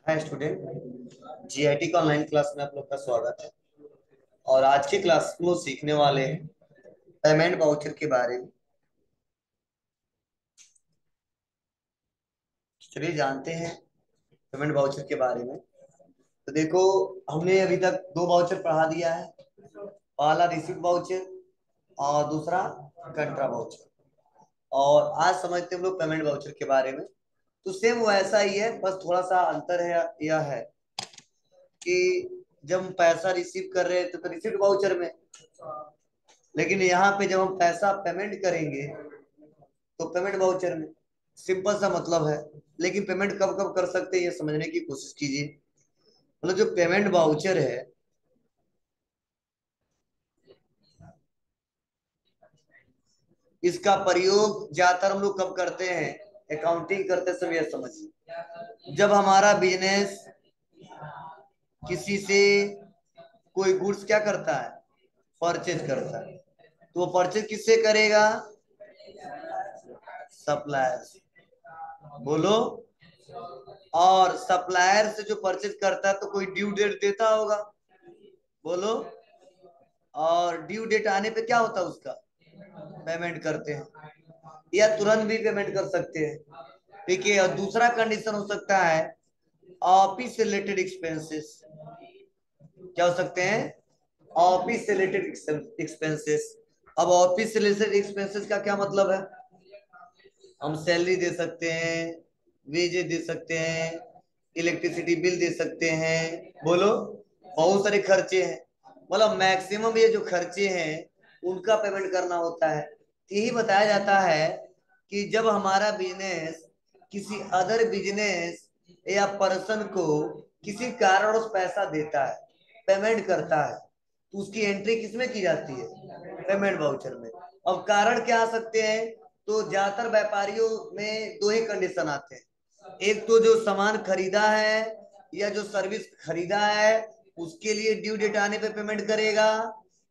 Hi student, GIT का online class में आप लोग का स्वागत है। और आज की क्लास में वो सीखने वाले हैं पेमेंट वाउचर के बारे में। चलिए जानते हैं पेमेंट वाउचर के बारे में। तो देखो, हमने अभी तक दो वाउचर पढ़ा दिया है। पहला रिसीट वाउचर और दूसरा कंट्रा वाउचर। और आज समझते हैं हम लोग पेमेंट वाउचर के बारे में। तो सेम वैसा ही है, बस थोड़ा सा अंतर है। यह है कि जब हम पैसा रिसीव कर रहे हैं तो रिसीट वाउचर में, लेकिन यहाँ पे जब हम पैसा पेमेंट करेंगे तो पेमेंट वाउचर में। सिंपल सा मतलब है। लेकिन पेमेंट कब कब कर सकते हैं ये समझने की कोशिश कीजिए। मतलब जो पेमेंट वाउचर है, इसका प्रयोग ज्यादातर हम लोग कब करते हैं? अकाउंटिंग करते समय। यह समझिए, जब हमारा बिजनेस किसी से कोई गुड्स क्या करता है, परचेज करता है, तो वो परचेज किससे करेगा? सप्लायर से। बोलो। और सप्लायर से जो परचेज करता है तो कोई ड्यू डेट देता होगा। बोलो। और ड्यू डेट आने पे क्या होता है उसका? पेमेंट करते हैं, या तुरंत भी पेमेंट कर सकते हैं। ठीक है। और दूसरा कंडीशन हो सकता है ऑफिस से रिलेटेड एक्सपेंसेस। क्या हो सकते हैं? ऑफिस से रिलेटेड एक्सपेंसेस। अब ऑफिस से रिलेटेड एक्सपेंसेस का क्या मतलब है? हम सैलरी दे सकते हैं, वेजेस दे सकते हैं, इलेक्ट्रिसिटी बिल दे सकते हैं। बोलो। बहुत सारे खर्चे हैं। मतलब मैक्सिमम ये जो खर्चे हैं उनका पेमेंट करना होता है। यही बताया जाता है कि जब हमारा बिजनेस किसी अदर बिजनेस या पर्सन को किसी कारण उस पैसा देता है, पेमेंट करता है, तो उसकी एंट्री किसमें की जाती है? पेमेंट वाउचर में। अब कारण क्या आ सकते हैं? तो ज्यादातर व्यापारियों में दो ही कंडीशन आते हैं। एक तो जो सामान खरीदा है या जो सर्विस खरीदा है उसके लिए ड्यू डेट आने पे पेमेंट करेगा।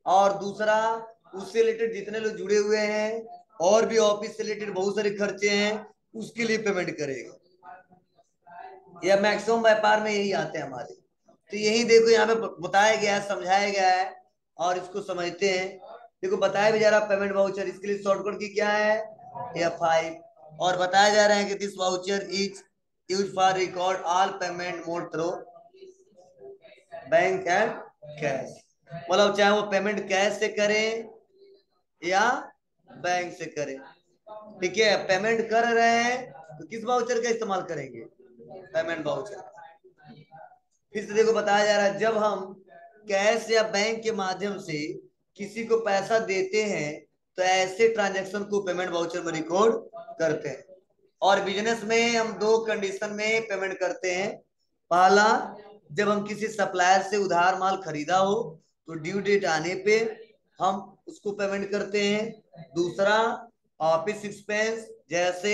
और दूसरा, उससे रिलेटेड जितने लोग जुड़े हुए हैं और भी ऑफिस से रिलेटेड बहुत सारे खर्चे हैं उसके लिए पेमेंट करेगा। या मैक्सिमम व्यापार में यही आते हैं हमारे। तो यही देखो यहाँ पे बताया गया है, समझाया गया है। और इसको समझते हैं। देखो बताया भी जा रहा है पेमेंट वाउचर, इसके लिए शॉर्टकट की क्या है? F5। और बताया जा रहा है कि this voucher is use for record all payment mode through bank and cash. मतलब चाहे वो पेमेंट कैश से करें या बैंक से करें। ठीक है। पेमेंट कर रहे हैं तो किस वाउचर का इस्तेमाल करेंगे? Payment voucher. फिर से देखो बताया जा रहा है, जब हम कैश या बैंक के माध्यम से किसी को पैसा देते हैं तो ऐसे ट्रांजैक्शन को पेमेंट वाउचर में रिकॉर्ड करते हैं। और बिजनेस में हम दो कंडीशन में पेमेंट करते हैं। पहला, जब हम किसी सप्लायर से उधार माल खरीदा हो तो ड्यू डेट आने पे हम उसको पेमेंट करते हैं। दूसरा, ऑफिस एक्सपेंस जैसे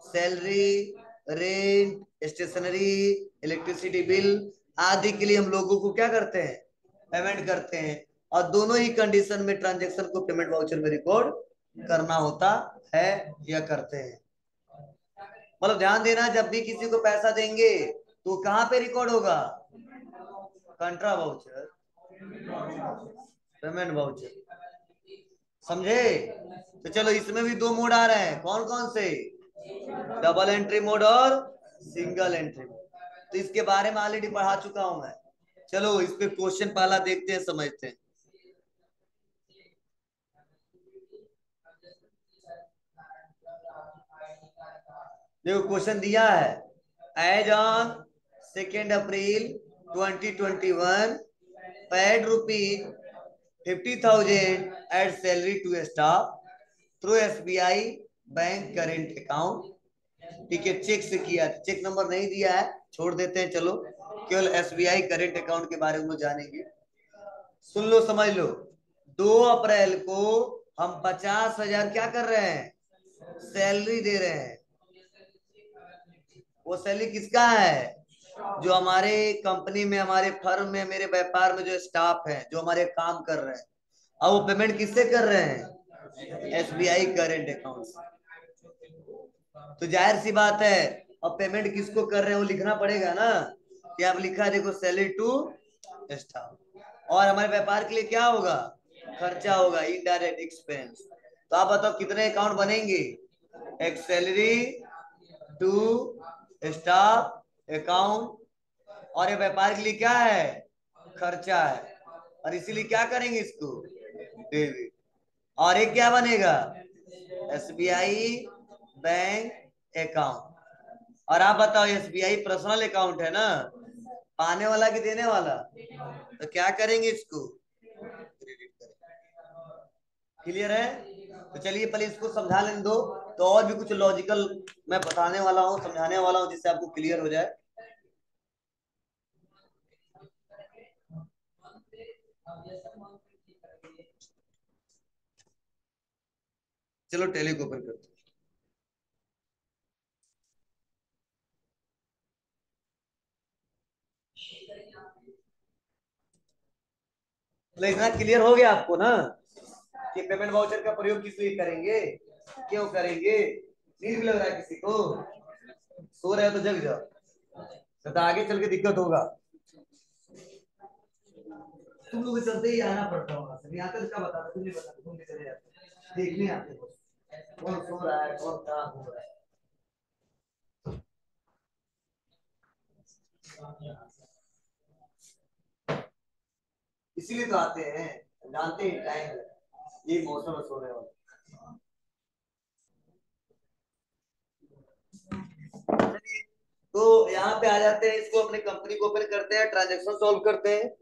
salary, rent, stationery, electricity bill आदि के लिए हम लोगों को क्या करते हैं? पेमेंट करते हैं। और दोनों ही कंडीशन में ट्रांजेक्शन को पेमेंट वाउचर में रिकॉर्ड करना होता है या करते हैं। मतलब ध्यान देना, जब भी किसी को पैसा देंगे तो कहां पे रिकॉर्ड होगा? कंट्रा वाउचर, पेमेंट वाउचर। समझे? तो चलो, इसमें भी दो मोड आ रहे हैं। कौन कौन से? डबल एंट्री मोड और सिंगल एंट्री मोड। तो इसके बारे में ऑलरेडी पढ़ा चुका हूं मैं। चलो इस पे क्वेश्चन पहला देखते हैं, समझते हैं। देखो क्वेश्चन दिया है, as on 2 April 2021 paid rupees 50,000 as salary to staff through SBI bank current account. ठीक है। चेक से किया, चेक नंबर नहीं दिया है, छोड़ देते हैं। चलो, केवल SBI करेंट अकाउंट के बारे में जानेंगे। सुन लो, समझ लो। 2 अप्रैल को हम 50,000 क्या कर रहे हैं? सैलरी दे रहे हैं। वो सैलरी किसका है? जो हमारे कंपनी में, हमारे फर्म में, मेरे व्यापार में जो स्टाफ है, जो हमारे काम कर रहे हैं। अब वो पेमेंट किससे कर रहे हैं? SBI करेंट अकाउंट से। तो जाहिर सी बात है, अब पेमेंट किसको कर रहे हैं वो लिखना पड़ेगा ना। कि आप लिखा है देखो सैलरी टू स्टाफ। और हमारे व्यापार के लिए क्या होगा, खर्चा होगा, इनडायरेक्ट एक्सपेंस। तो आप बताओ कितने अकाउंट बनेंगे, एक सैलरी, टू स्टाफ अकाउंट, और ये व्यापार के लिए क्या है, खर्चा है, और इसीलिए क्या करेंगे इसको, डेबिट। और एक क्या बनेगा, एसबीआई बैंक अकाउंट। और आप बताओ एसबीआई पर्सनल अकाउंट है ना, पाने वाला कि देने वाला, तो क्या करेंगे इसको, क्रेडिट करेंगे। क्लियर है। तो चलिए पहले इसको समझा लेने दो, तो और भी कुछ लॉजिकल मैं बताने वाला हूँ, समझाने वाला हूँ, जिससे आपको क्लियर हो जाए। चलो टेली को ओपन करते हैं। तो इतना क्लियर हो गया आपको ना, कि पेमेंट वाउचर का प्रयोग किस लिए करेंगे, क्यों करेंगे। नींद भी लग रहा है किसी को, सो रहे हो तो जग जाओ, तो आगे चल के दिक्कत होगा। तुम लोग के चलते ही आना पड़ता होगा, सर यहाँ तक क्या बता, तुम नहीं बता, तुम भी चले जाते देखने आते हो कौन सो रहा है कौन क्या हो रहा है। इसीलिए तो आते हैं, जानते हैं टाइम ये मौसम है सोने वाला। चलिए, तो यहाँ पे आ जाते हैं, इसको अपने कंपनी को ओपन करते हैं, ट्रांजेक्शन सॉल्व करते हैं।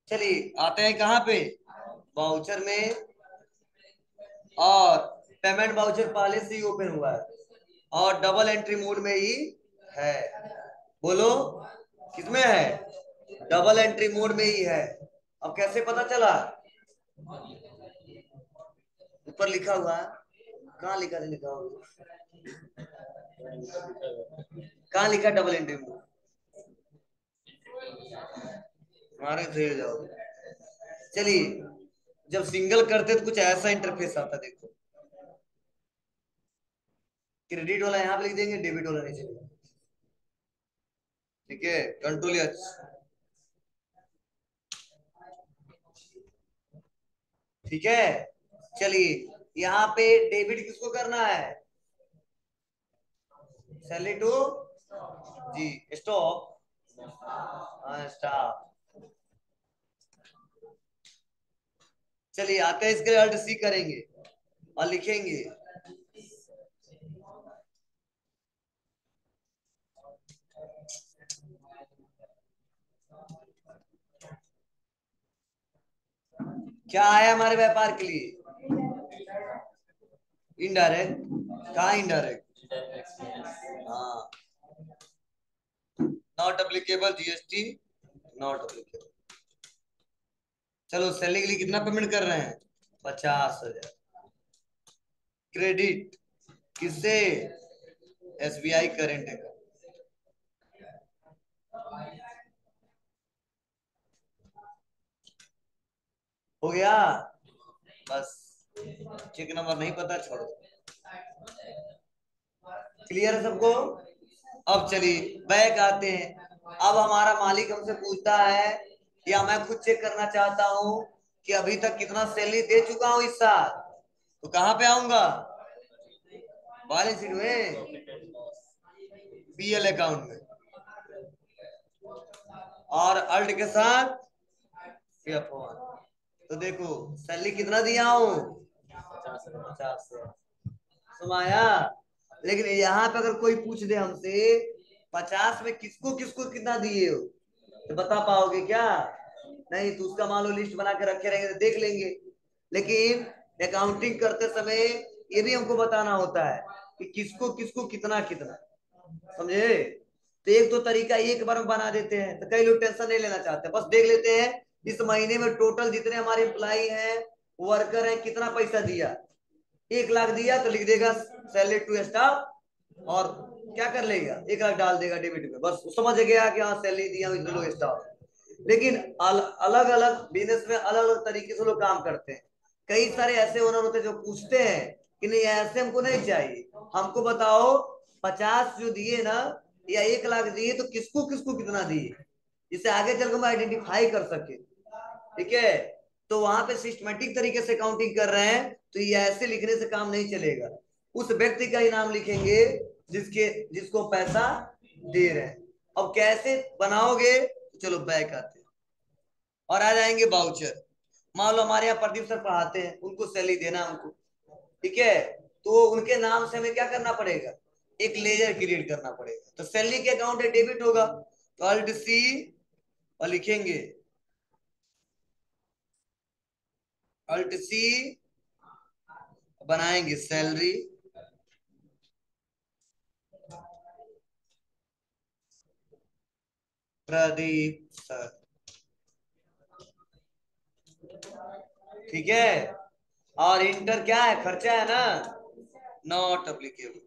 चलिए आते हैं कहाँ पे, वाउचर में। और पेमेंट वाउचर पहले से ही ओपन हुआ है, और डबल एंट्री मोड में ही है। बोलो किसमें है, डबल एंट्री मोड में ही है। अब कैसे पता चला, ऊपर लिखा हुआ है, कहाँ लिखा है, लिखा हुआ कहाँ लिखा, डबल एंट्री मोड, हमारे थे जाओ। चलिए, जब सिंगल करते तो कुछ ऐसा इंटरफेस आता, देखो क्रेडिट वाला यहाँ पे लिख देंगे, डेबिट वाला नीचे, ठीक है, कंट्रोल एच। ठीक है, चलिए यहाँ पे डेबिट किसको करना है, salary to G stock, staff. चलिए आते हैं, इसके लिए अल्ट सी करेंगे और लिखेंगे, क्या आया हमारे व्यापार के लिए, इनडायरेक्ट, कहा इनडायरेक्ट, हाँ, not applicable GST, not applicable. चलो सैलरी के लिए कितना पेमेंट कर रहे हैं, 50,000, क्रेडिट किससे, एसबीआई करेंट है। हो गया, बस चेक नंबर नहीं पता, छोड़ो। क्लियर है सबको। अब चलिए बैक आते हैं। अब हमारा मालिक हमसे पूछता है, या मैं खुद चेक करना चाहता हूं कि अभी तक कितना सैलरी दे चुका हूं इस साल, तो कहां पे आऊंगा, बैलेंस शीट में, पीएल अकाउंट में, और अल्ट के साथ F1। तो देखो सैलरी कितना दिया हूं, 50 से सुमाया। लेकिन यहाँ पे अगर कोई पूछ दे हमसे 50 में किसको किसको कितना दिए हो, तो बता पाओगे क्या, नहीं, तो उसका मान लो लिस्ट बना के रखे रहेंगे तो देख लेंगे। लेकिन अकाउंटिंग करते समय ये भी हमको बताना होता है कि किसको किसको कितना कितना, समझे। तो एक तो तरीका एक बार में बना देते हैं, तो कई लोग टेंशन नहीं लेना चाहते, बस देख लेते हैं इस महीने में टोटल जितने हमारे एम्प्लाई हैं, वर्कर हैं, कितना पैसा दिया। 1 लाख दिया तो लिख देगा सैलरी टू स्टाफ, और क्या कर लेगा, 1 लाख डाल देगा डेबिट में, बस समझ गया कि हाँ सैलरी दिया इतने लोग स्टाफ। लेकिन अलग अलग बिजनेस में अलग अलग तरीके से लोग काम करते हैं। कई सारे ऐसे ओनर होते हैं जो पूछते हैं कि नहीं ऐसे हमको नहीं चाहिए, हमको बताओ 50 जो दिए ना या 1 लाख दिए तो किसको किसको कितना दिए, जिससे आगे चल के हम आइडेंटिफाई कर सके। ठीक है, तो वहां पे सिस्टमेटिक तरीके से काउंटिंग कर रहे हैं, तो ये ऐसे लिखने से काम नहीं चलेगा। उस व्यक्ति का ही नाम लिखेंगे जिसके जिसको पैसा दे रहे हैं। अब कैसे बनाओगे, चलो बैक आते हैं और आ जाएंगे बाउचर। मान लो हमारे यहाँ प्रदीप सर पढ़ाते हैं, उनको सैलरी देना है हमको, ठीक है, तो उनके नाम से हमें क्या करना पड़ेगा, एक लेजर क्रिएट करना पड़ेगा। तो सैलरी के अकाउंट है डेबिट होगा, तो अल्ट सी और लिखेंगे अल्ट सी, बनाएंगे सैलरी, प्रदीप सर, ठीक है। और इंटर क्या है, खर्चा है ना, नॉट अप्लीकेबल।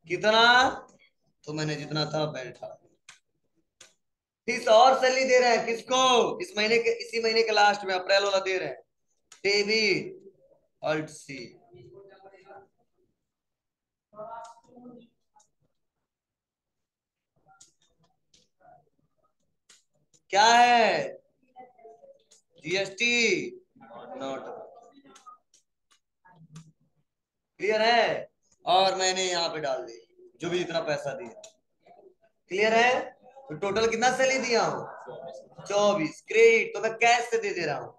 कितना, तो मैंने जितना था बैठा। फीस और सैलरी दे रहे हैं किसको, इस महीने के, इसी महीने के लास्ट में अप्रैल वाला दे रहे हैं, डेबिट अल्ट सी। क्या है, जीएसटी नॉट, क्लियर है। और मैंने यहाँ पे डाल दी जो भी जितना पैसा दिया, क्लियर है। तो टोटल कितना सैलरी दिया हूँ, 24, क्रेडिट तो मैं कैश से दे दे रहा हूँ,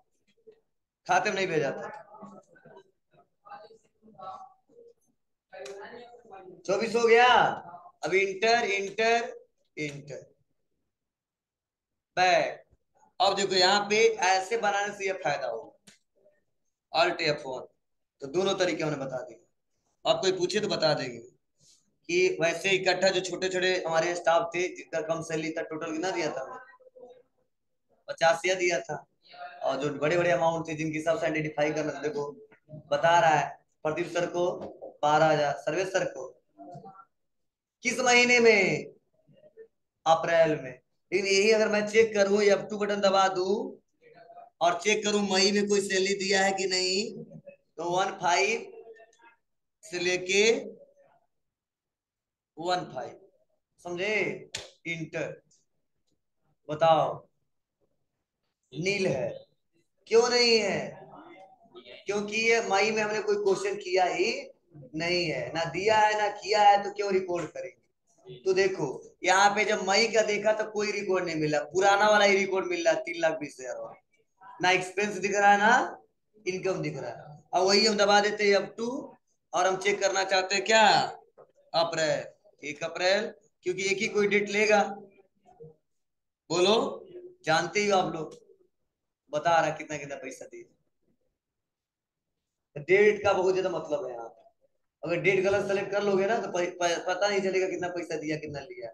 खाते में नहीं भेजा था। 24 हो गया। अब इंटर इंटर इंटर बैक। अब देखो यहाँ पे ऐसे बनाने से ये फायदा होगा, अल्ट F1, तो दोनों तरीके हमने बता दिए। आप कोई पूछे तो बता देंगे कि वैसे इकट्ठा जो छोटे छोटे हमारे स्टाफ थे जिनका कम सैलरी था, टोटल कितना दिया था, 50 दिया था। और जो बड़े बड़े अमाउंट थे जिनके हिसाब से आइडेंटिफाई करना था, देखो बता रहा है, प्रदीप सर को 12,000, सर्वेश सर को किस महीने में, अप्रैल में। लेकिन यही अगर मैं चेक करूं, F2 बटन दबा दूं और चेक करूं मई में कोई सैलरी दिया है कि नहीं, तो 15 से लेके 15, समझे। इंटर, बताओ, नील है, क्यों नहीं है, क्योंकि ये मई में हमने कोई क्वेश्चन किया ही नहीं है, ना दिया है ना किया है, तो क्यों रिकॉर्ड करेंगे। तो देखो यहाँ पे जब मई का देखा तो कोई रिकॉर्ड नहीं मिला, पुराना वाला ही रिकॉर्ड मिल रहा है, 3,20,000 वाला। ना एक्सपेंस दिख रहा है ना इनकम दिख रहा है। अब वही हम दबा देते हैं F2, और हम चेक करना चाहते हैं क्या, अप्रैल, 1 अप्रैल, क्योंकि एक ही कोई डेट लेगा, बोलो, जानते ही हो आप लोग, बता रहा कितना कितना पैसा दिए। डेट का बहुत ज्यादा मतलब है यहाँ पे। अगर डेट गलत सेलेक्ट कर लोगे ना तो पता नहीं चलेगा कितना पैसा दिया कितना लिया।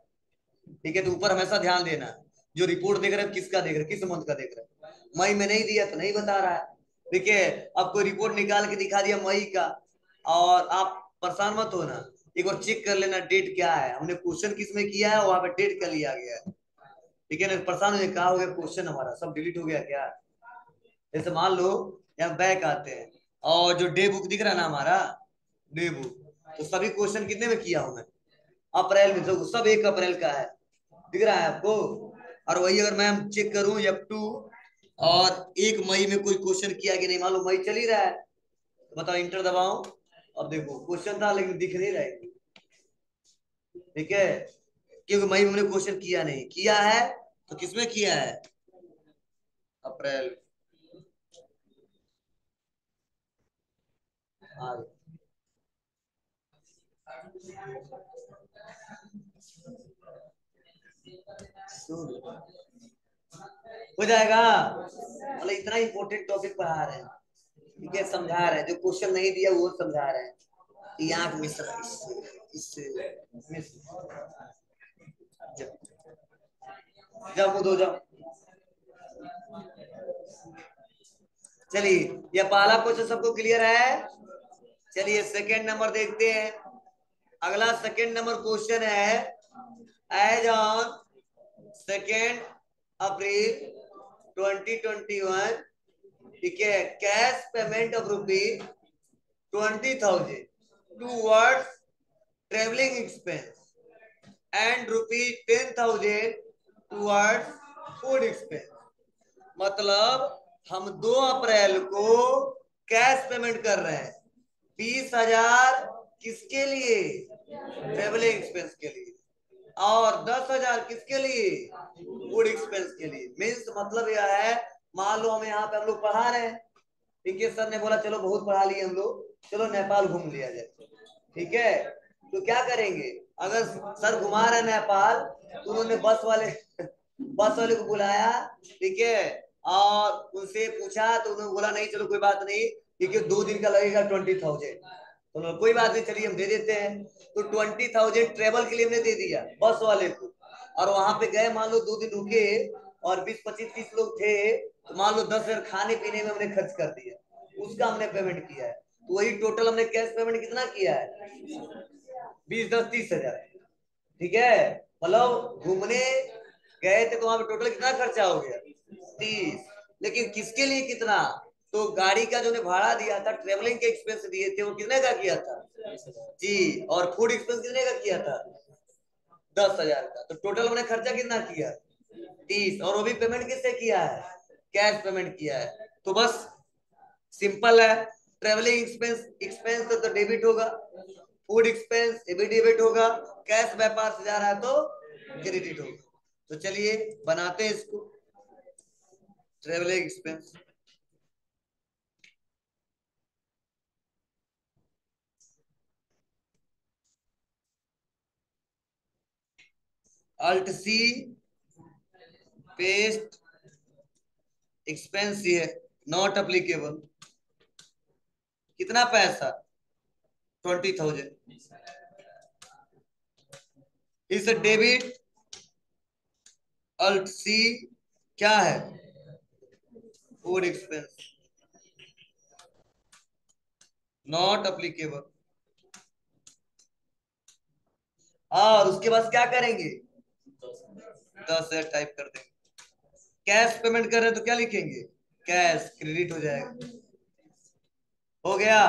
ठीक है, तो ऊपर हमेशा ध्यान देना, जो रिपोर्ट देख रहे हैं किसका देख रहे हैं, किस मंथ का देख रहे हैं। मई में नहीं दिया तो नहीं बता रहा है। देखिए, अब कोई रिपोर्ट निकाल के दिखा दिया मई का, और आप परेशान मत होना, एक बार चेक कर लेना डेट क्या है, हमने क्वेश्चन किस में किया है, वहां पे डेट क्या लिया गया है। ठीक है ना, परेशान हो, कहा हो गया क्वेश्चन हमारा सब डिलीट हो गया क्या। जैसे मान लो यहाँ बैक आते हैं, और जो डे बुक दिख रहा है ना हमारा, डे बुक, तो सभी क्वेश्चन कितने में किया हूं मैं, अप्रैल में, तो सब 1 अप्रैल का है, दिख रहा है आपको। और वही अगर मैं चेक करूं F2, और 1 मई में कोई क्वेश्चन किया कि नहीं, मान लो मई चल ही रहा है, तो बताओ इंटर दबाऊं। अब देखो क्वेश्चन था लेकिन दिख नहीं रहा है, ठीक है, क्योंकि मई में हमने क्वेश्चन किया नहीं, किया है तो किसमें किया है, अप्रैल। हाँ, हो जाएगा, मतलब इतना इंपॉर्टेंट टॉपिक पढ़ा रहे हैं। ठीक है, समझा रहे हैं, जो क्वेश्चन नहीं दिया वो समझा रहे हैं। यहाँ मिश्रा इससे जब उधो जब चलिए, ये पहला क्वेश्चन सबको क्लियर है। चलिए सेकंड नंबर देखते हैं। अगला सेकंड नंबर क्वेश्चन है, एज ऑन 2 अप्रैल 2021, ठीक है, cash payment of ₹20,000 towards traveling expense and ₹10,000 towards food expense। मतलब हम 2 अप्रैल को कैश पेमेंट कर रहे हैं 20,000 किसके लिए, ट्रेवलिंग एक्सपेंस के लिए, और 10,000 किसके लिए, फूड एक्सपेंस के लिए। मीन्स मतलब यह है, मान लो हम यहाँ पे हम लोग पढ़ा रहे हैं, ठीक है, सर ने बोला चलो बहुत पढ़ा लिए हम लोग, चलो नेपाल घूम लिया जाए, ठीक है, तो क्या करेंगे, अगर सर घुमा रहे नेपाल तो उन्होंने बस वाले को बुलाया, ठीक है, और उनसे पूछा तो उन्होंने बोला नहीं चलो कोई बात नहीं, ठीक है, 2 दिन का लगेगा 20,000, तो कोई बात नहीं चलिए हम दे देते हैं। तो 20,000 ट्रेवल के लिए हमने दे दिया बस वाले को, और वहां पे गए, मान लो 2 दिन रुके और 20-25-30 लोग थे, तो मान लो 10,000 खाने पीने में हमने खर्च कर दिया, उसका हमने पेमेंट किया है, तो वही टोटल हमने कैश पेमेंट कितना किया है, 20, 10, 30,000, ठीक है। मतलब घूमने गए थे तो वहां पे टोटल कितना खर्चा हो गया, 30, लेकिन किसके लिए कितना, तो गाड़ी का जो ने भाड़ा दिया था, ट्रेवलिंग के एक्सपेंस दिए थे, वो कितने का किया था जी, और फूड एक्सपेंस कितने का किया था, 10,000 का, तो टोटल हमने खर्चा कितना किया, 30, और वो भी पेमेंट किससे किया है, कैश पेमेंट किया है। तो बस सिंपल है, ट्रेवलिंग एक्सपेंस एक्सपेंस तो डेबिट होगा, फूड एक्सपेंस ये भी डेबिट होगा, कैश व्यापार से जा रहा है तो क्रेडिट होगा। तो चलिए बनाते हैं इसको, travelling expense, alt C, paste, expense है नॉट अप्लीकेबल, कितना पैसा, 20,000, इस डेबिट, अल्ट सी क्या है, फूड एक्सपेंस नॉट अप्लीकेबल, और उसके बाद क्या करेंगे, 10,000 टाइप कर देंगे। कैश पेमेंट कर रहे हैं तो क्या लिखेंगे, कैश, क्रेडिट हो जाएगा, हो गया।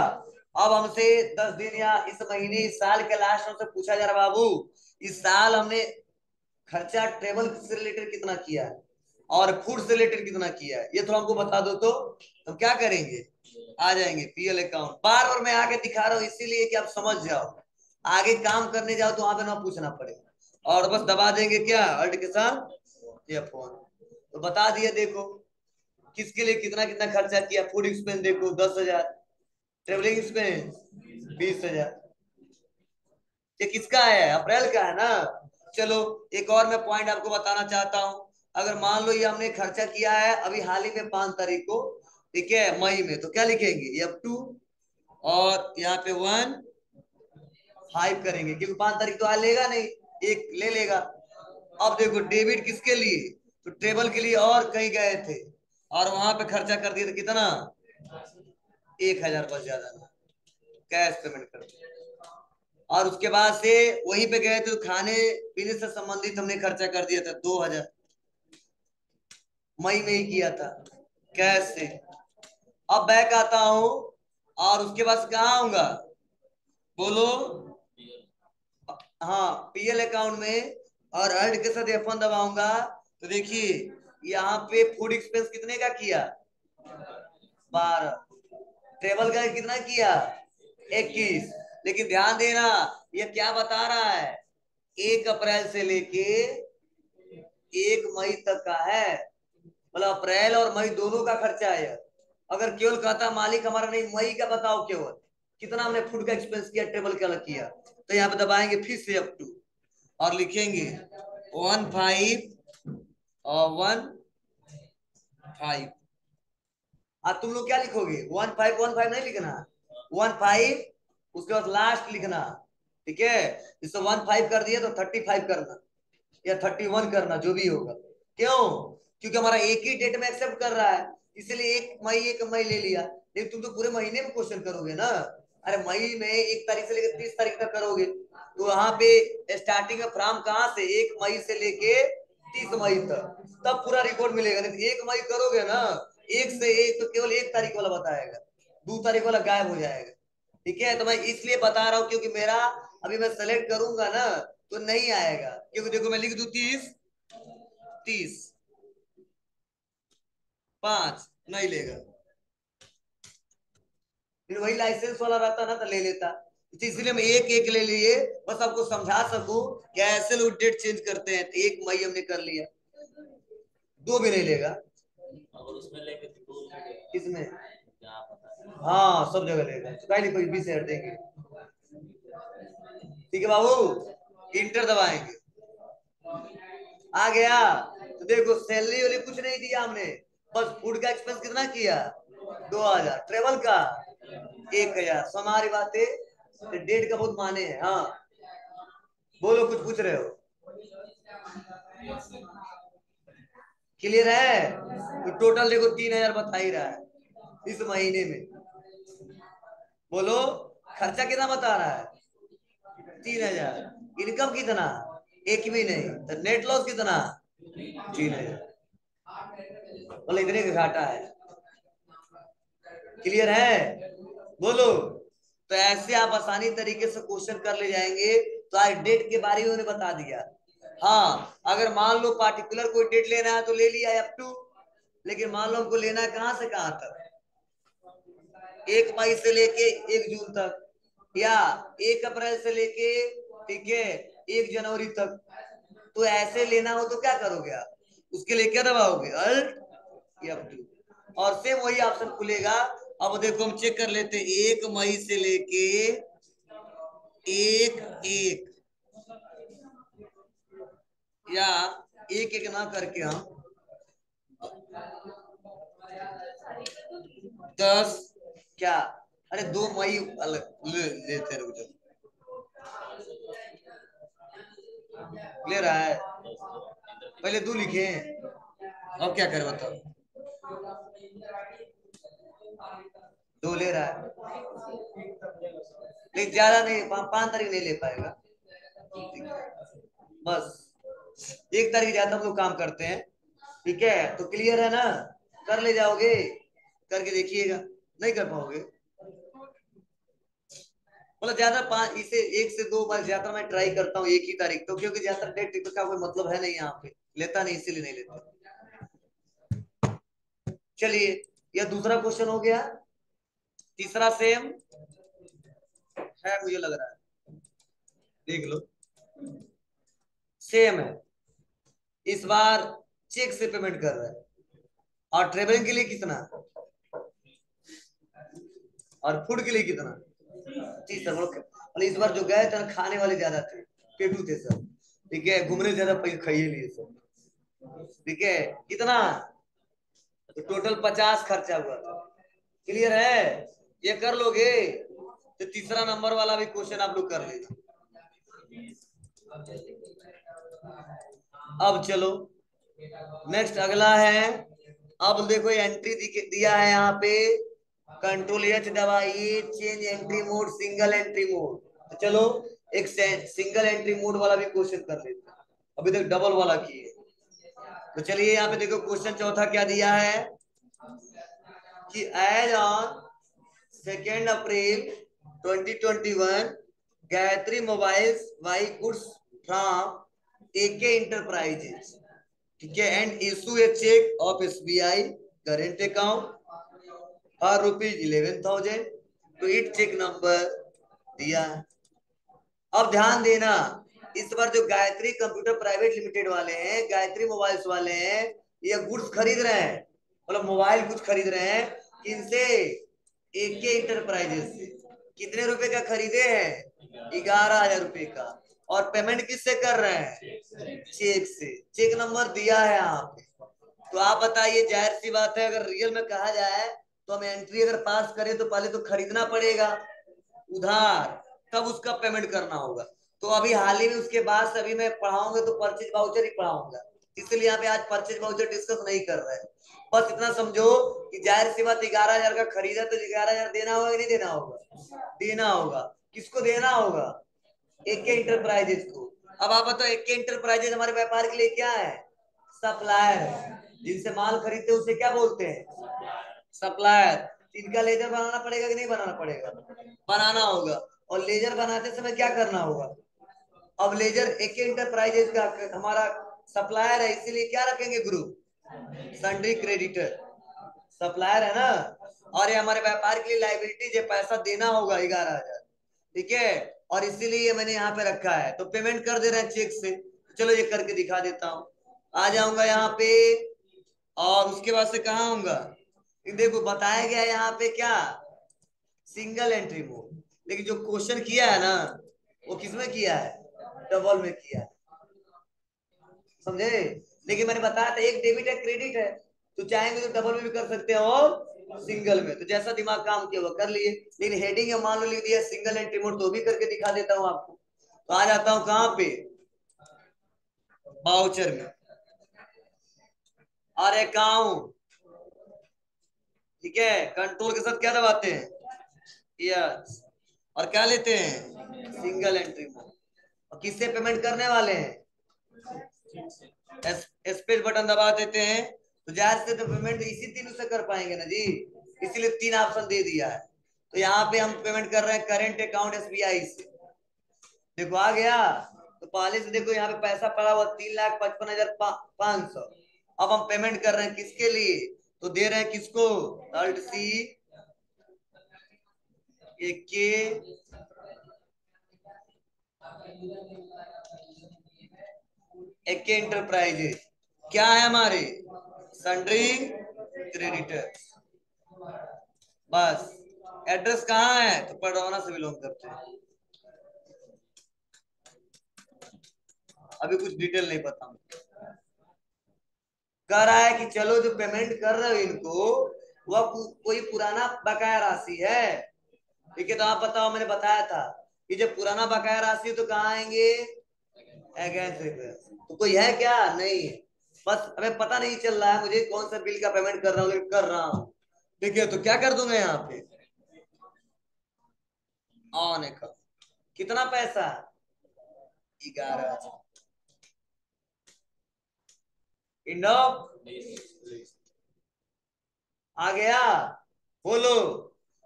अब हमसे 10 दिन या इस महीने इस साल के लास्ट में से पूछा जा रहा, बाबू इस साल हमने खर्चा ट्रेवल से रिलेटेड कितना किया है और फूड से रिलेटेड कितना किया है, ये तो हमको बता दो, तो हम क्या करेंगे, आ जाएंगे पीएल अकाउंट। बार बार मैं आगे दिखा रहा हूँ इसीलिए कि आप समझ जाओ, आगे काम करने जाओ तो वहां पे ना पूछना पड़े, और बस दबा देंगे क्या, अल्ट के साथ ये फोन, तो बता दिया, देखो किसके लिए कितना कितना खर्चा किया, फूड एक्सपेंस देखो 10,000, ट्रेवलिंग एक्सपेंस 20,000, ये किसका है, अप्रैल का है ना। चलो एक और मैं पॉइंट आपको बताना चाहता हूं, अगर मान लो ये हमने खर्चा किया है अभी हाल ही में 5 तारीख को, ठीक है, मई में, तो क्या लिखेंगे, ये टू, और यहाँ पे 1, 5 करेंगे, क्योंकि 5 तारीख तो आज लेगा नहीं, एक ले लेगा। अब देखो डेबिट किसके लिए, तो टेबल के लिए, और कहीं गए थे और वहां पे खर्चा कर दिया, तो कितना, 1,000, बस ज्यादा ना, कैश पेमेंट कर दिया। और उसके बाद से वहीं पे गए थे तो खाने पीने से संबंधित हमने खर्चा कर दिया था 2,000, मई में ही किया था कैश से। अब बैक आता हूं और उसके बाद कहाँ आऊंगा, बोलो, हाँ पीएल अकाउंट में, और अल्ट के साथ F1 दबाऊंगा, तो देखिए यहाँ पे फूड एक्सपेंस कितने का किया, 12, ट्रेवल का कितना किया, 21, लेकिन ध्यान देना ये क्या बता रहा है, 1 अप्रैल से लेके 1 मई तक का है, मतलब अप्रैल और मई दोनों का खर्चा है। अगर केवल कहता मालिक हमारा नहीं, मई का बताओ केवल कितना हमने फूड का एक्सपेंस किया, टेबल का अलग किया, तो यहाँ पे दबाएंगे फिर से F2 और लिखेंगे 1, 5 और 1, 5, तुम लोग क्या लिखोगे, 1515 नहीं लिखना, 15 उसके बाद लास्ट लिखना। ठीक है, इसको 15 कर दिया तो 35 करना या 31 करना, जो भी होगा। क्यों? क्योंकि हमारा एक ही डेट में एक्सेप्ट कर रहा है, इसलिए 1 मई ले लिया। लेकिन तुम तो पूरे महीने में क्वेश्चन करोगे ना। अरे मई में 1 तारीख से लेकर 30 तारीख तक करोगे, तो वहां पे स्टार्टिंग में फ्राम कहां से, 1 मई से लेके 30 मई तक, तब पूरा रिकॉर्ड मिलेगा। नहीं 1 मई करोगे ना, 1 से 1 तो केवल 1 तारीख वाला बताएगा, 2 तारीख वाला गायब हो जाएगा। ठीक है, तो मैं इसलिए बता रहा हूँ क्योंकि मेरा अभी मैं सेलेक्ट करूंगा ना तो नहीं आएगा, क्योंकि देखो मैं लिख दूं 30, 30, 5 नहीं लेगा, फिर वही लाइसेंस वाला रहता ना तो ले लेता। तो इसलिए मैं एक एक ले लिए, बस आपको समझा सकूं कि ऐसे लोग डेट चेंज करते हैं। तो 1 मई हमने कर लिया, 2 भी नहीं लेगा। अगर उसमें लेके किसमें, हाँ सब जगह लेगा, तो कहीं नहीं, कोई 20 देंगे। ठीक है बाबू, इंटर दबाएंगे। आ गया, तो देखो सैलरी वाली कुछ नहीं दिया हमने, बस फूड का एक्सपेंस कितना किया, 2000, ट्रेवल का 1000। सो हमारी बातें तो डेट का बहुत माने हैं। हाँ बोलो, कुछ पूछ रहे हो, क्लियर है? तो टोटल देखो 3000 बता ही रहा है इस महीने में। बोलो, खर्चा कितना बता रहा है, 3000। इनकम कितना, एक भी नहीं, तो नेट लॉस कितना, 3000। बोले इतने का घाटा है। क्लियर है? बोलो। तो ऐसे आप आसानी तरीके से क्वेश्चन कर ले जाएंगे। तो आज डेट के बारे में उन्हें बता दिया। हाँ, अगर मान लो पार्टिकुलर कोई डेट लेना है तो ले लिया अप टू, लेकिन मान लो हमको लेना है कहां से कहां तक, 1 मई से लेके 1 जून तक, या 1 अप्रैल से लेके, ठीक है, 1 जनवरी तक। तो ऐसे लेना हो तो क्या करोगे आप, उसके लिए क्या दबाओगे, अल्ट F2, और सेम वही ऑप्शन खुलेगा। अब देखो हम चेक कर लेते हैं, 1 मई से लेके 1 1, या 1 1 ना करके हम 10, क्या, अरे 2 मई अलग लेते, रुक जाओ, ले रहा है, पहले 2 लिखे, अब क्या करें बताओ, 2 ले रहा है, लेकिन ज्यादा नहीं, 5 तारीख नहीं ले पाएगा। बस 1 तारीख ज्यादा हम लोग काम करते हैं। ठीक है, तो क्लियर है ना, कर ले जाओगे, करके देखिएगा, नहीं कर पाओगे, मतलब ज्यादा 5, इसे 1 से 2 बार ज्यादा मैं ट्राई करता हूँ 1 ही तारीख तो, क्योंकि ज्यादा डेट टिकट का कोई मतलब है नहीं, यहाँ पे लेता नहीं, इसीलिए नहीं लेता। चलिए, यह दूसरा क्वेश्चन हो गया। तीसरा सेम है मुझे लग रहा है, देख लो, सेम है। इस बार चेक से पेमेंट कर रहा है, और ट्रेवलिंग के लिए कितना, और फूड के लिए कितना, 30 मतलब इस बार जो गए थे खाने वाले ज्यादा थे, पेटू थे सब। ठीक है, घूमने ज्यादा पैसे खाइए लिए सब। ठीक है, कितना, तो टोटल 50 खर्चा हुआ था। क्लियर है? ये कर लोगे तो तीसरा नंबर वाला भी क्वेश्चन आप लोग कर लेना। अब चलो नेक्स्ट अगला है। अब देखो एंट्री दिया है यहाँ पे, कंट्रोल एच दबाइए, change entry mode, single entry mode. तो चलो एक सिंगल एंट्री मोड वाला भी क्वेश्चन कर लेते हैं, अभी तक डबल वाला किए। तो चलिए यहाँ पे देखो क्वेश्चन चौथा क्या दिया है कि as on 2 April 2021 Gayatri mobiles buy goods from AK enterprises, ठीक है, and issue a cheque of SBI current account for ₹11,000 तो इट चेक नंबर दिया है। अब ध्यान देना, इस बार जो गायत्री कंप्यूटर प्राइवेट लिमिटेड वाले हैं, गायत्री मोबाइल्स वाले हैं, ये गुड्स खरीद रहे हैं, मतलब मोबाइल कुछ खरीद रहे हैं, किनसे, एके इंटरप्राइजेस से। कितने रुपए का खरीदे हैं, 11,000 रुपए का, और पेमेंट किससे कर रहे हैं, चेक से। चेक नंबर दिया है यहाँ पे। तो आप बताइए, जाहिर सी बात है अगर रियल में कहा जाए तो हम एंट्री अगर पास करें तो पहले तो खरीदना पड़ेगा उधार, तब उसका पेमेंट करना होगा। तो अभी हाल ही में उसके बाद से अभी मैं पढ़ाऊंगा तो परचेज वाउचर ही पढ़ाऊंगा, इसलिए यहाँ पे आज परचेज वाउचर डिस्कस नहीं कर रहे हैं। बस इतना समझो कि जाहिर सी बात 11,000 का खरीदा तो 11,000 देना होगा कि नहीं देना होगा? देना होगा। किसको देना होगा? एक के इंटरप्राइजेस को। अब आप बताओ, एक के इंटरप्राइजेस हमारे व्यापार के लिए क्या है? सप्लायर। जिनसे माल खरीदते हैं उसे क्या बोलते हैं? सप्लायर। इनका लेजर बनाना पड़ेगा कि नहीं बनाना पड़ेगा? बनाना होगा। और लेजर बनाते समय क्या करना होगा? अब लेजर एक इंटरप्राइजेज का हमारा सप्लायर है, इसीलिए क्या रखेंगे ग्रुप? Sundry creditor. सप्लायर है ना, और ये हमारे व्यापार के लिए लाइबिलिटीज है, पैसा देना होगा 11,000। ठीक है, और इसीलिए मैंने यहाँ पे रखा है। तो पेमेंट कर दे रहे हैं चेक से। चलो ये करके दिखा देता हूँ। आ जाऊंगा यहाँ पे, और उसके बाद से कहाँ आऊंगा? देखो बताया गया है यहाँ पे क्या? Single entry mode. लेकिन जो क्वेश्चन किया है ना, वो किसमें किया है? डबल में किया है, समझे? लेकिन मैंने बताया था एक डेबिट है क्रेडिट है, तो चाहेंगे तो डबल में भी कर सकते हैं और सिंगल में, तो जैसा दिमाग काम किया वो कर लिए। लेकिन हेडिंग है मान लो लिख दिया सिंगल एंट्री मोड, तो भी करके दिखा देता हूँ आपको। तो आ जाता हूँ कहाँ पे? वाउचर में और अकाउंट। ठीक है, कंट्रोल के साथ क्या दबाते हैं? यस। और क्या लेते हैं? Single entry mode. और किससे पेमेंट करने वाले हैं? स्पेस बटन दबा देते हैं, तो जाहिर से तो पेमेंट इसी तीनों से कर पाएंगे ना जी, इसीलिए 3 ऑप्शन दे दिया है। तो यहाँ पे हम पेमेंट कर रहे हैं करेंट अकाउंट एसबीआई से। देखो आ गया। तो पहले से देखो यहाँ पे पैसा पड़ा हुआ 3,55,500। अब हम पेमेंट कर रहे हैं किसके लिए? तो दे रहे हैं किसको? अल्ट सी के एंटरप्राइजेज। क्या है हमारे? Sundry creditor. बस। एड्रेस कहाँ है? तो पड़ौना से बिलोंग करते हैं। अभी कुछ डिटेल नहीं पता। कह रहा है कि चलो जो पेमेंट कर रहे हो इनको, वह कोई पुराना बकाया राशि है। ठीक है, तो आप बताओ, मैंने बताया था कि जब पुराना बकाया राशि है तो कहाँ आएंगे? Against reference. तो कोई है क्या? नहीं। बस हमें पता नहीं चल रहा है मुझे कौन सा बिल का पेमेंट कर रहा हूँ, लेकिन कर रहा हूँ। ठीक है, तो क्या कर दूंगा यहाँ पे? On account. कितना पैसा? 11,000। इंडो आ गया। बोलो।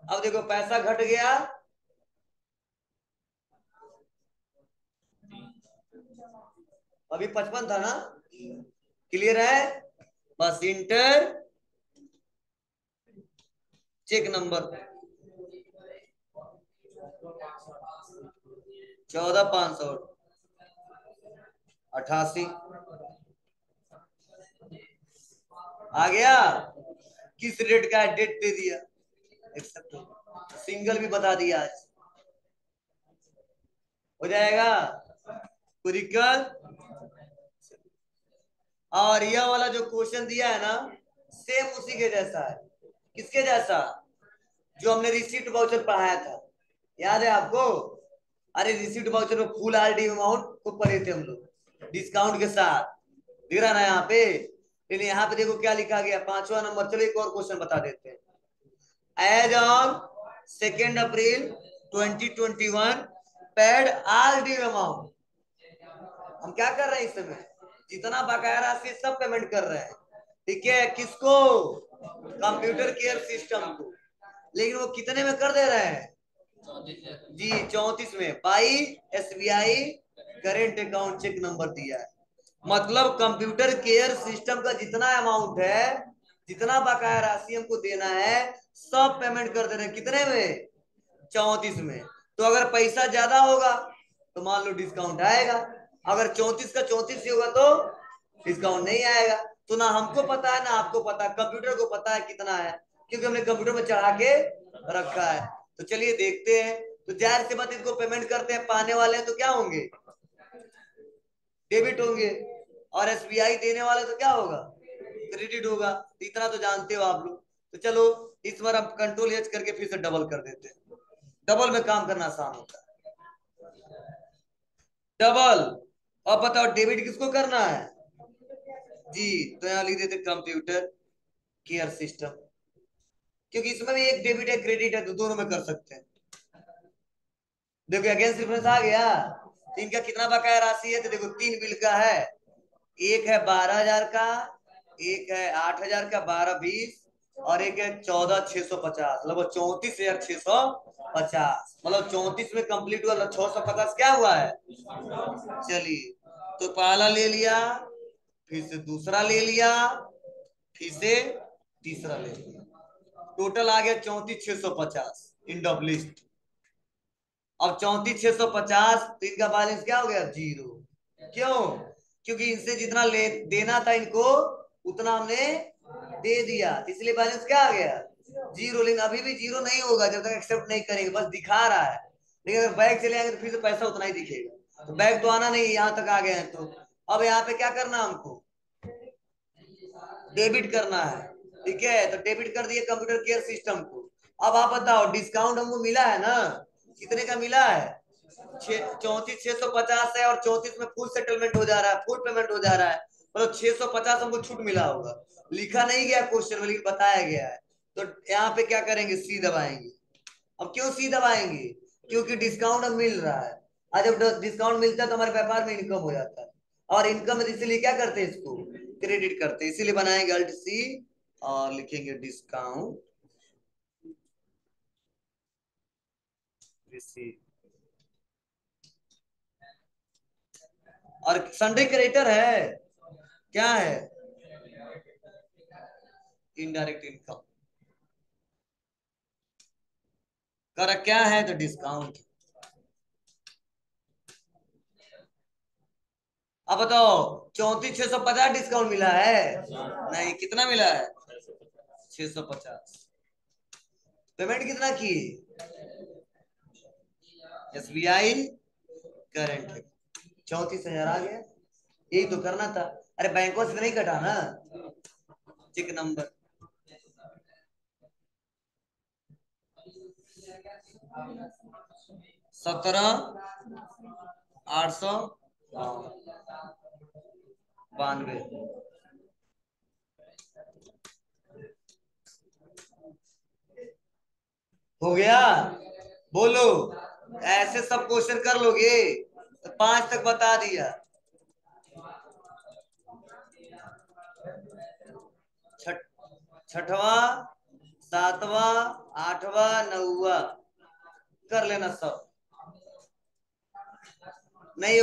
अब देखो पैसा घट गया। अभी 55 था ना? क्लियर है? बस इंटर चेक नंबर 14,588 आ गया। किस रेट का है? डेट दे दिया, एक्सेप्ट। सिंगल भी बता दिया आज। हो जाएगा कोई दिक्कत? और यह वाला जो क्वेश्चन दिया है ना, सेम उसी के जैसा है। किसके जैसा? जो हमने रिसीट वाउचर पढ़ाया था, याद है आपको? अरे रिसीट वाउचर में फुल आरडी अमाउंट को पढ़े थे हम लोग डिस्काउंट के साथ। दिख रहा ना यहाँ पे? लेकिन यहाँ पे देखो क्या लिखा गया, 5वां नंबर। चलो एक और क्वेश्चन बता देते हैं। As on 2 April 2021 paid all due amount. हम क्या कर रहे हैं इस समय? जितना बकाया राशि सब पेमेंट कर रहे हैं। ठीक है, किसको? कंप्यूटर केयर सिस्टम को। लेकिन वो कितने में कर दे रहे हैं? जी 34 में, by SBI current account cheque number दिया है। मतलब कंप्यूटर केयर सिस्टम का जितना अमाउंट है, जितना बकाया राशि हमको देना है, सब पेमेंट कर दे रहे हैं। कितने में? 34 में। तो अगर पैसा ज्यादा होगा तो मान लो डिस्काउंट आएगा, अगर 34 का 34 ही होगा तो डिस्काउंट नहीं आएगा। तो ना हमको पता है ना आपको पता, कंप्यूटर को पता है कितना है, क्योंकि हमने कंप्यूटर में चढ़ा के रखा है। तो चलिए देखते हैं। तो जाहिर सी बात, इनको पेमेंट करते हैं, पाने वाले हैं तो क्या होंगे? डेबिट होंगे। और एसबीआई देने वाले तो क्या होगा? क्रेडिट होगा। इतना तो जानते हो आप लोग। तो चलो इस बार हम कंट्रोल एच करके फिर से डबल कर देते हैं, डबल में काम करना आसान होता है। डबल। अब बताओ डेबिट किसको करना है जी, तो यहां लिख देते कंप्यूटर केयर सिस्टम, क्योंकि इसमें भी एक डेबिट है क्रेडिट है, तो दोनों में कर सकते हैं। देखो अगेंस्ट रेफरेंस आ गया, तो इनका कितना बकाया राशि है, तो देखो 3 बिल का है, एक है 12,000 का, एक है 8,000 का, 12 20, और एक है 14,650, मतलब 34,650, मतलब 34 में कंप्लीट हुआ, 650 क्या हुआ है। चलिए, तो पहला ले लिया, फिर से दूसरा ले लिया, फिर से तीसरा ले लिया, टोटल आ गया 34,650 इन डब लिस्ट। अब 34,650, तो इनका बैलेंस क्या हो गया, 0। क्यों, क्योंकि इनसे जितना ले देना था इनको उतना हमने दे दिया, इसलिए बैलेंस क्या आ गया, 0। लेकिन अभी भी 0 नहीं होगा जब तक एक्सेप्ट नहीं करेंगे, बस दिखा रहा है। लेकिन अगर बैग चले आएंगे तो फिर से पैसा उतना ही दिखेगा, तो बैग तो आना नहीं, यहाँ तक आ गए हैं तो अब यहाँ पे क्या करना हमको, डेबिट करना है। ठीक है, तो डेबिट कर दिए कंप्यूटर केयर सिस्टम को। अब आप बताओ डिस्काउंट हमको मिला है ना, कितने का मिला है, 34,650 है, और 34 में फुल सेटलमेंट हो जा रहा है, फुल पेमेंट हो जा रहा है, मतलब 650 हमको छूट मिला होगा। लिखा नहीं गया क्वेश्चन में, लेकिन बताया गया है। तो यहाँ पे क्या करेंगे, सी दबाएंगे। अब क्यों सी दबाएंगे, क्योंकि डिस्काउंट अब मिल रहा है, और जब डिस्काउंट मिलता है तो हमारे व्यापार में इनकम हो जाता है, और इनकम इसलिए क्या करते हैं, इसको क्रेडिट करते हैं, इसीलिए बनाएंगे अल्ट सी और लिखेंगे डिस्काउंट रिसीव। और सन्डे क्रेडिटर है, क्या है, इनडायरेक्ट इनकम, कर क्या है, तो डिस्काउंट। अब बताओ 34,650 डिस्काउंट मिला है, नहीं, कितना मिला है, 650। पेमेंट कितना की, SBI करंट 34,000 आ गया, यही तो करना था। अरे बैंकों से नहीं कटा ना, चेक नंबर 17,892। हो गया, बोलो, ऐसे सब क्वेश्चन कर लोगे, तो 5 तक बता दिया। छठवा, सातवां, आठवां, नौवा कर लेना सब, नहीं